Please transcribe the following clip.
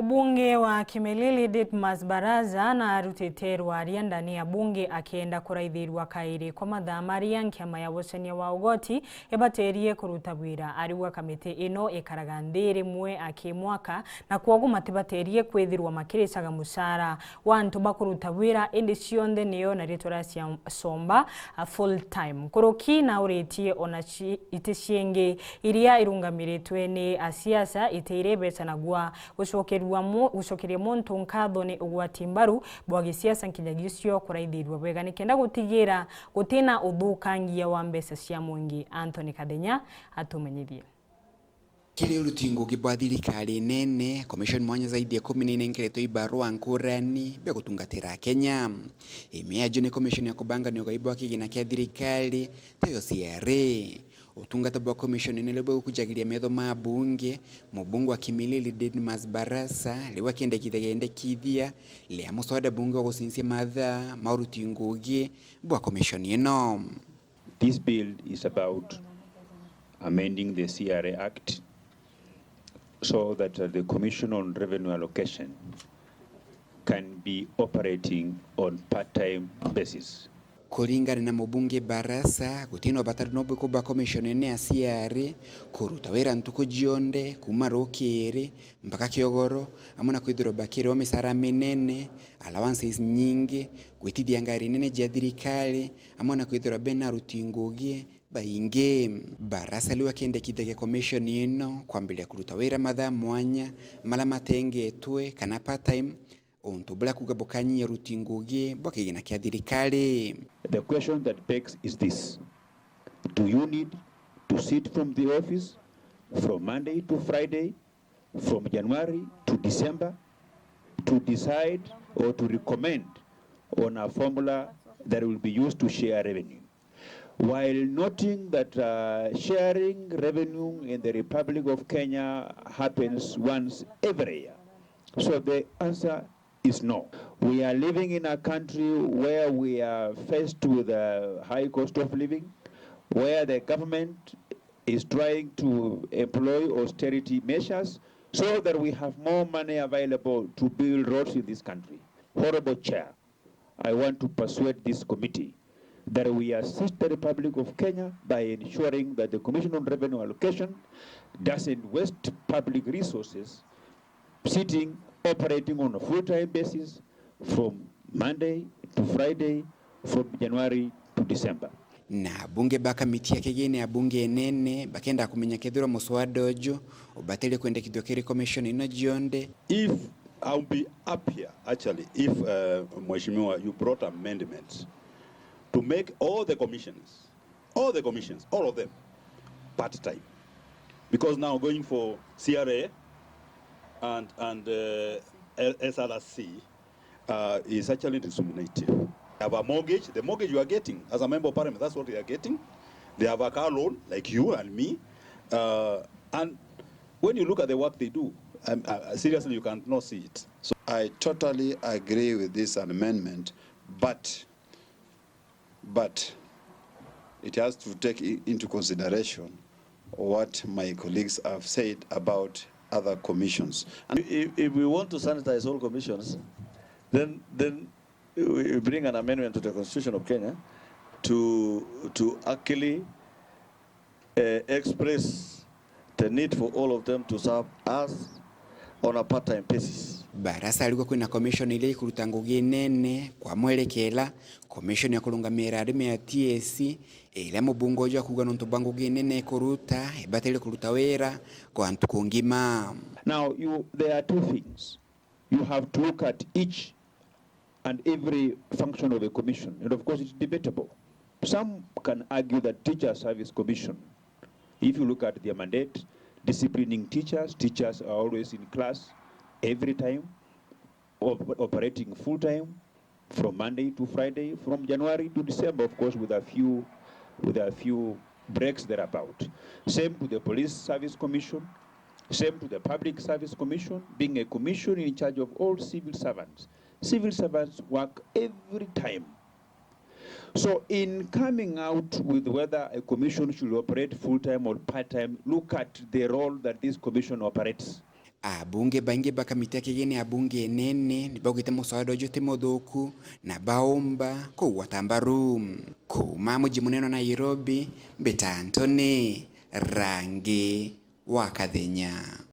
Mbunge wa Kimilili Didmus Baraza na arutite RWARIA ndani ya bunge akienda kuraithirwa kairi kwa mathaa maria nkama ya woconia wa UGOTI ebaterie kuruta wira ariwa kamiti ino ikaraga nthi rimwe akimwaka na kwoguo matibaterie kwithirwa makiricaga mucara wa antu bakuruta wira indi cionthe niyo na ritora cia somba full time kuruki na uritie ona iti ciengi iria irungamiritwe ni asiasa iteire beca nagua gucokeria muntu nkatho ni ugwati mbaru bwa gisiasa nkinyagisio kuraithirwa wega nikenda gutigira gutina uthukangia wa mbeca cia mwingi. Anthony Kadenya atumenyithie. Kile urutingo kibwa thirikari nene commission mwanya zaidi ya 14 ngereto ibarua nkurani bya gutungatira Kenya imiajo ni commission ya kubanga ni ugaibwa kigina kia thirikari tayo CRA utungata bwa commission nilebo kujagiria metho ma bunge mubungu wa Kimilili Didmus Baraza liwa Rîendekithia le amuswada bunge wa gusinsia matha maurutingogi bwa commission ino. This bill is about amending the CRA Act so that the Commission on Revenue Allocation can be operating on part-time basis. Kulingana na mubunge Baraza gutino batari nobu kuba commission ene ya CRA kuruta wera ntuko jionde kumarokere mpaka kiogoro amona kwithiro bakiro misara minene allowances nyingi gwitithia ngari nene ja thirikari amona kwithiro bena rutingogie bainge. Baraza liwa Rîendekithia commission ino kwambilia kuruta wera mathaa mwanya mala matengetwe kana part time onto bla kugabokanyia rutingogie bwa kigina kia thirikari. The question that begs is this: do you need to sit from the office from Monday to Friday, from January to December, to decide or to recommend on a formula that will be used to share revenue? While noting that sharing revenue in the Republic of Kenya happens once every year. So the answer is no. We are living in a country where we are faced with a high cost of living, where the government is trying to employ austerity measures so that we have more money available to build roads in this country. Honorable Chair, I want to persuade this committee that we assist the Republic of Kenya by ensuring that the Commission on Revenue Allocation doesn't waste public resources operating on a full-time basis from Monday to Friday, from January to December. Na bunge baka miti ya kegene ya bunge nene bakenda kumenya kethiro muswada ojo obatele Rîendekithia kiri commission ino jionde. If I'll be up here actually if Mheshimiwa you brought amendments to make all the commissions all of them part-time, because now going for CRA and SRC is actually discriminative. They have a mortgage, the mortgage you are getting as a member of parliament, that's what they are getting. They have a car loan like you and me, and when you look at the work they do, seriously you cannot see it. So I totally agree with this amendment, but it has to take into consideration what my colleagues have said about other commissions. And if we want to sanitize all commissions, then we bring an amendment to the Constitution of Kenya to actually express the need for all of them to serve us on a part-time basis. Baraza alikuwa kuna commission ile kuruta ngugi nene kwa mwelekela commission ya kulungamira arime ya TSC ile mubungo jo kuga nonto bangugi nene kuruta ebatele kuruta wera kwa antu kongima. Now there are two things. You have to look at each and every function of a commission, and of course it's debatable. Some can argue that Teacher Service Commission, if you look at their mandate, disciplining teachers are always in class every time, operating full-time from Monday to Friday, from January to December, of course, with a few breaks thereabout. Same to the Police Service Commission, same to the Public Service Commission, being a commission in charge of all civil servants. Civil servants work every time. So in coming out with whether a commission should operate full-time or part-time, look at the role that this commission operates. abunge baingi bakamiti akigeni abunge nene nibagwite musawada ojote modhoku na baomba kuwa tambaru kuma muji muneno Nairobi Betantone rangi wa Kathenya.